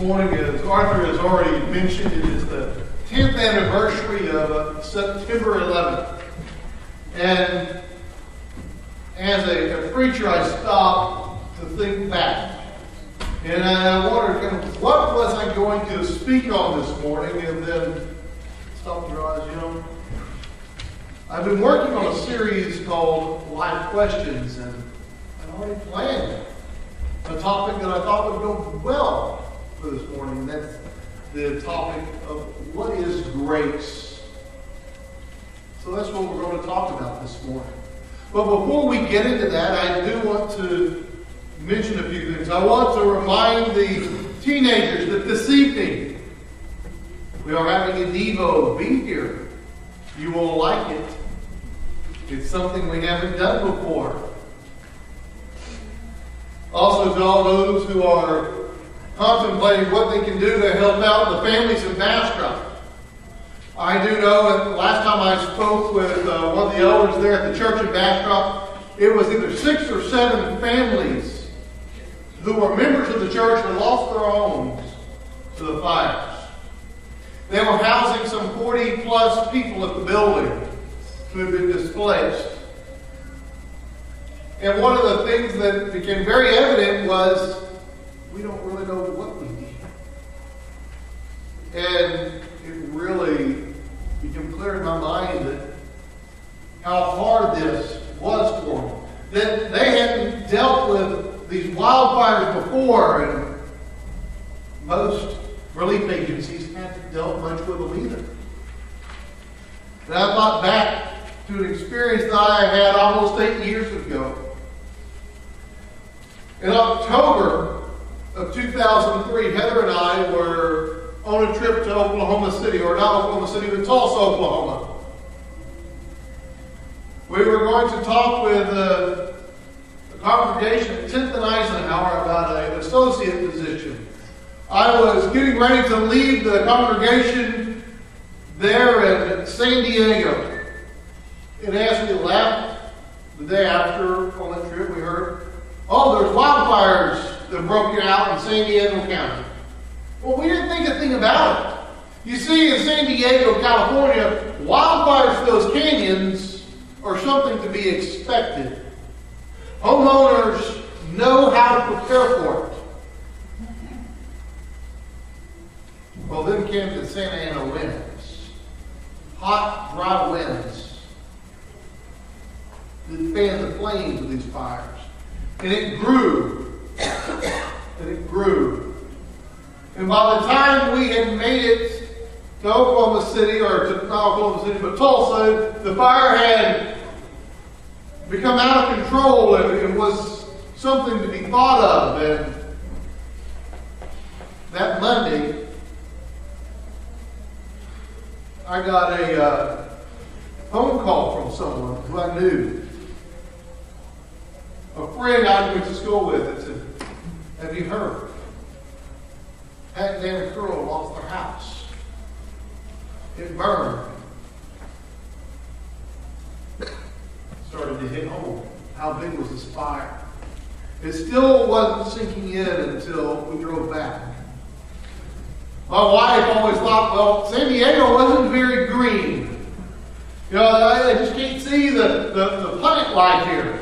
morning, as Arthur has already mentioned, it is the 10th anniversary of September 11th. And as a preacher, I stopped to think back. And I wondered, what was I going to speak on this morning? And then stopped and realized, I've been working on a series called Life Questions, and I already planned a topic that I thought would go well for this morning, and that's the topic of what is grace. So that's what we're going to talk about this morning. But before we get into that, I do want to mention a few things. I want to remind the teenagers that this evening we are having a Devo. Be here. You will like it. It's something we haven't done before. Also, to all those who are contemplating what they can do to help out the families in Bastrop. I do know that last time I spoke with one of the elders there at the church in Bastrop, it was either 6 or 7 families who were members of the church and lost their homes to the fires. They were housing some 40 plus people at the building who had been displaced. And one of the things that became very evident was we don't really know what we need. And it really became clear in my mind that how hard this was for them. That they hadn't dealt with these wildfires before, and most relief agencies hadn't dealt much with them either. And I thought back to an experience that I had almost 8 years ago. In October of 2003, Heather and I were on a trip to Oklahoma City, or not Oklahoma City, but Tulsa, Oklahoma. We were going to talk with a congregation at 10th and Eisenhower about an associate position. I was getting ready to leave the congregation there in San Diego. And as we left the day after on that trip, we heard, there's wildfires that broke out in San Diego County. Well, we didn't think a thing about it. You see, in San Diego, California, wildfires in those canyons are something to be expected. Homeowners know how to prepare for it. Well, then came the Santa Ana winds. Hot, dry winds that fanned the flames of these fires. And it grew. And it grew. And by the time we had made it to Oklahoma City, or to not Oklahoma City, but Tulsa, the fire had become out of control, and it was something to be thought of. And that Monday, I got a phone call from someone who I knew. A friend I went to school with that said, "Have you heard? Pat, Dan, and Curl lost their house. It burned." Started to hit home. How big was this fire? It still wasn't sinking in until we drove back. My wife always thought, San Diego wasn't very green. I just can't see the plant life here.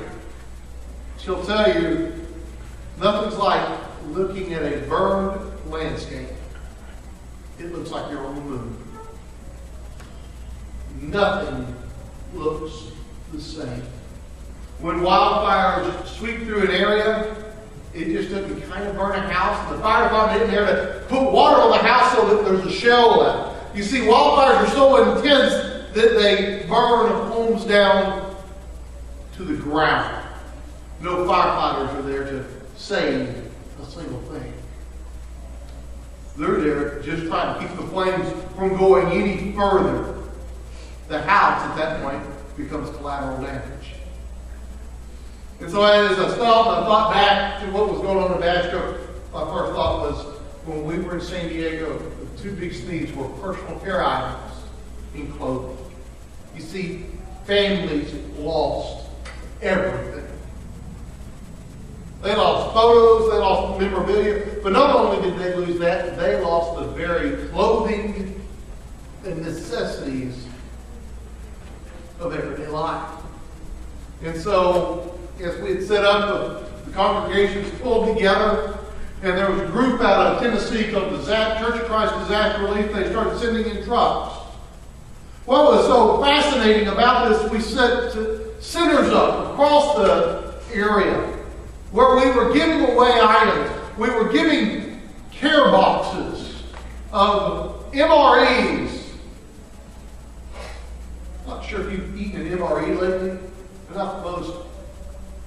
She'll tell you, nothing's like looking at a burned landscape. It looks like you're on the moon. Nothing looks the same. When wildfires sweep through an area, it just doesn't kind of burn a house. The fire department isn't there to put water on the house so that there's a shell left. You see, wildfires are so intense that they burn homes down to the ground. No firefighters are there to save a single thing. They're there just trying to keep the flames from going any further. The house at that point becomes collateral damage. And so as I stopped, I thought back to what was going on in Bastrop. My first thought was, when we were in San Diego, the 2 big needs were personal care items and clothing. You see, families lost everything. They lost photos, they lost memorabilia, but not only did they lose that, they lost the very clothing and necessities of everyday life. And so, as we had set up, the congregations pulled together, and there was a group out of Tennessee called the Church of Christ Disaster Relief. They started sending in trucks. What was so fascinating about this, we set centers up across the area where we were giving away items. We were giving care boxes of MREs. Not sure if you've eaten an MRE lately. It's not the most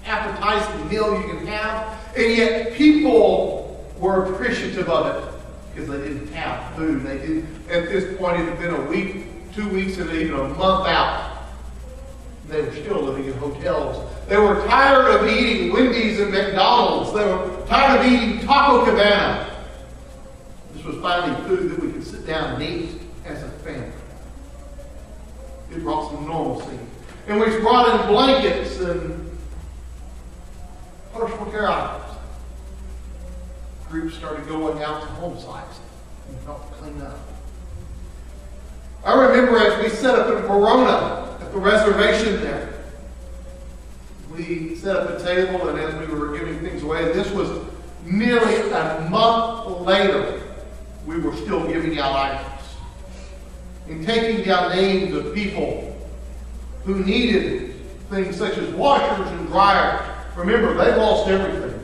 appetizing meal you can have. And yet people were appreciative of it because they didn't have food. They didn't, at this point, it had been a week, 2 weeks, and even a month out. They were still living in hotels. They were tired of eating Wendy's and McDonald's. They were tired of eating Taco Cabana. This was finally food that we could sit down and eat as a family. It brought some normalcy. And we brought in blankets and personal care items. Groups started going out to home sites and helped clean up. I remember as we set up in Corona at the reservation there, we set up a table, and as we were giving things away, this was nearly a month later, we were still giving out items and taking down names of people who needed things such as washers and dryers. Remember, they lost everything.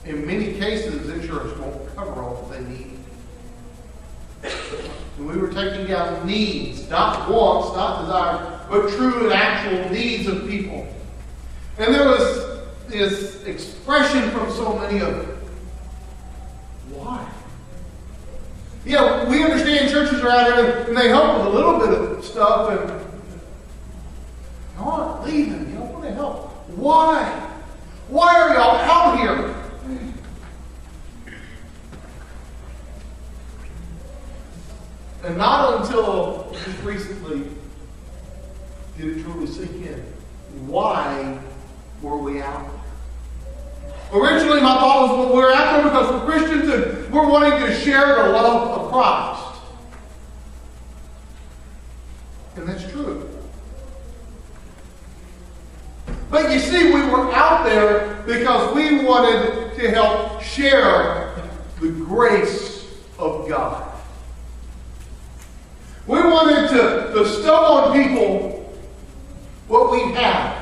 In many cases, insurance won't cover all that they need. And we were taking down needs, not wants, not desires, but true and actual needs of people. And there was this expression from so many of them. Why? Yeah, we understand churches are out there and they help with a little bit of stuff, and I want to leave them. You don't want to help. Why? Why are y'all out here? And not until just recently did it truly sink in. Why were we out? Originally, my thought was, well, we're out there because we're Christians and we're wanting to share the love of Christ. And that's true. But you see, we were out there because we wanted to help share the grace of God. We wanted to bestow on people what we had.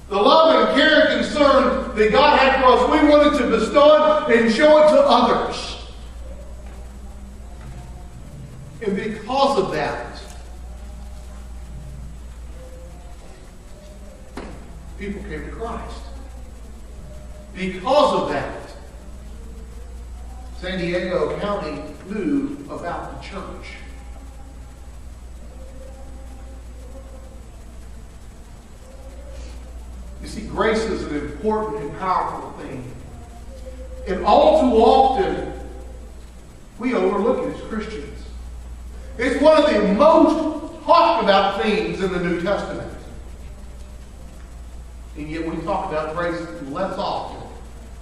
The love and care and concern that God had for us, we wanted to bestow it and show it to others. And because of that, people came to Christ. Because of that, San Diego County knew about the church. You see, grace is an important and powerful thing. And all too often, we overlook it as Christians. It's one of the most talked about things in the New Testament. And yet we talk about grace less often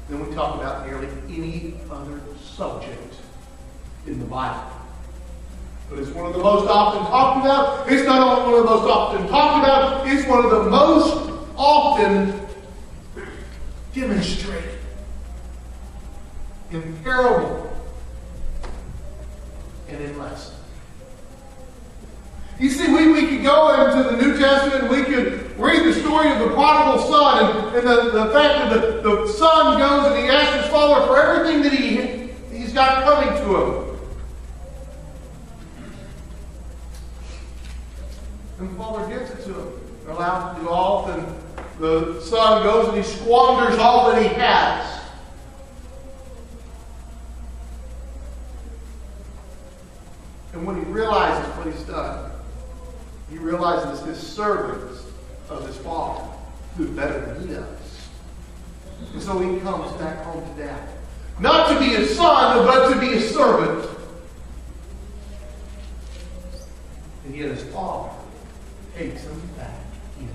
than we talk about nearly any other subject in the Bible. But it's one of the most often talked about. It's not only one of the most often talked about, it's one of the most often demonstrated in parable and in lesson. You see, we could go into the New Testament and we could read the story of the prodigal son and the fact that the son goes and he asks his father for everything that he's got coming to him. And the father gives it to him. They're allowed to do all, and the son goes and he squanders all that he has. And when he realizes what he's done, he realizes his servants of his father do better than he does. And so he comes back home to dad. Not to be a son, but to be a servant. And yet his father takes him back in.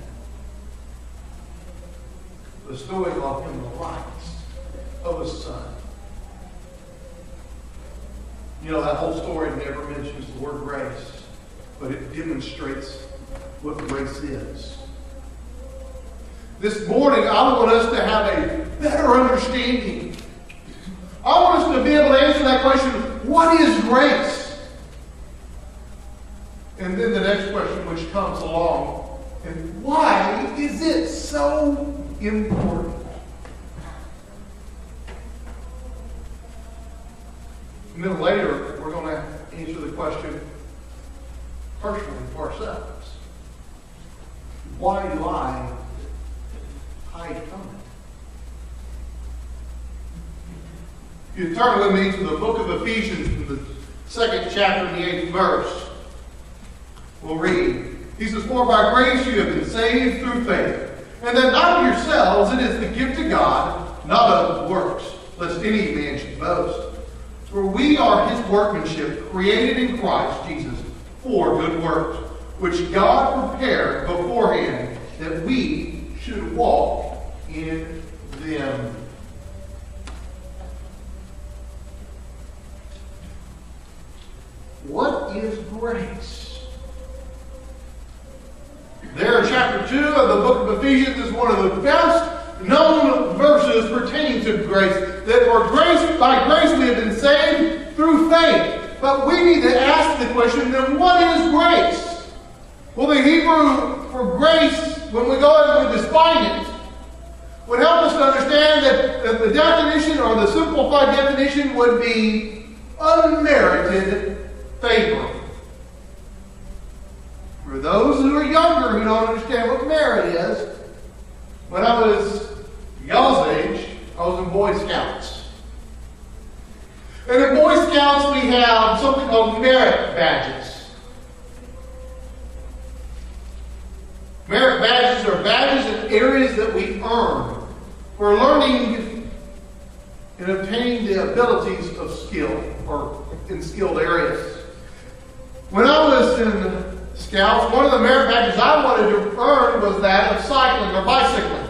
The story You know, that whole story never mentions the word grace, but it demonstrates what grace is. This morning, I want us to have a better understanding. I want us to be able to answer that question, what is grace? And then the next question which comes along, and why is it so important? And then later, we're going to answer the question personally for ourselves. Why do I hide from it? You turn with me to the book of Ephesians, in the 2nd chapter, and the 8th verse. We'll read. He says, "For by grace you have been saved through faith, and that not of yourselves, it is the gift of God, not of works, lest any man should boast. For we are his workmanship, created in Christ Jesus for good works, which God prepared beforehand that we should walk in them." What is grace? There in chapter 2 of the book of Ephesians is one of the best known verses pertaining to grace. That by grace we have been saved through faith. But we need to ask the question, then what is grace? Well, the Hebrew for grace, when we go and we define it, would help us to understand that the definition, or the simplified definition, would be unmerited favor. For those who are younger who don't understand what merit is, when I was y'all's age, I was in Boy Scouts. And in Boy Scouts we have something called merit badges. Merit badges are badges in areas that we earn for learning and obtaining the abilities of skill, or in skilled areas. When I was in Scouts, one of the merit badges I wanted to earn was that of cycling or bicycling.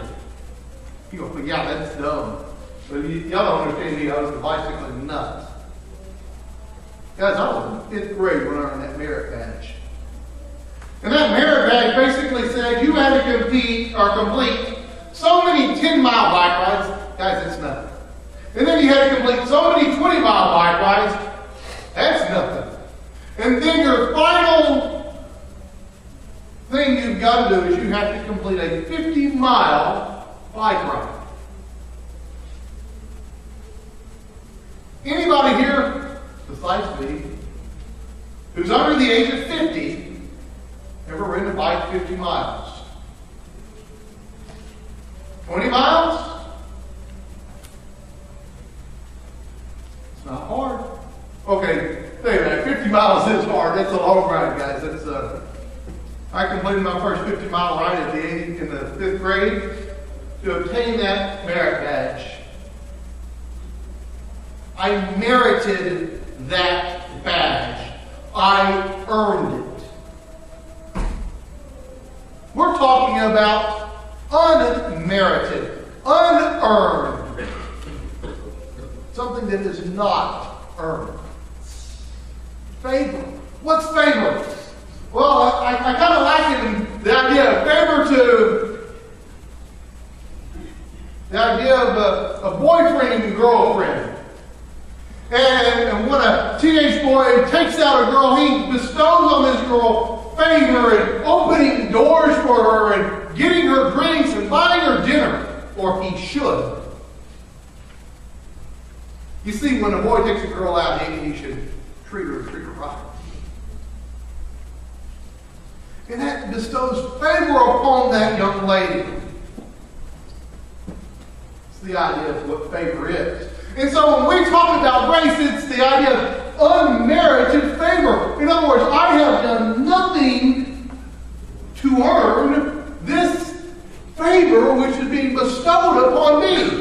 You go, yeah, that's dumb. But y'all don't understand me, I was the bicycling nut. Guys, I was in 5th grade when I earned that merit badge. And that merit badge basically said you had to compete or complete so many 10-mile bike rides. Guys, that's nothing. And then you had to complete so many 20-mile bike rides. That's nothing. And then your final thing you've got to do is you have to complete a 50-mile bike ride. Anybody here, besides me, who's under the age of 50, ever ridden a bike 50 miles? 20 miles? It's not hard. Okay, think about it. 50 miles is hard. That's a long ride, guys. I completed my first 50-mile ride in the 5th grade to obtain that merit badge. I merited that badge. I earned it. We're talking about unmerited, unearned. Something that is not earned. Favor. What's favor? Well, I kind of liken the idea of favor to the idea of a boyfriend and girlfriend. And when a teenage boy takes out a girl, he bestows on this girl favor and opening doors for her and getting her drinks and buying her dinner. Or he should. You see, when a boy takes a girl out, he should treat her right. And that bestows favor upon that young lady. It's the idea of what favor is. And so when we talk about grace, it's the idea of unmerited favor. In other words, I have done nothing to earn this favor which is being bestowed upon me.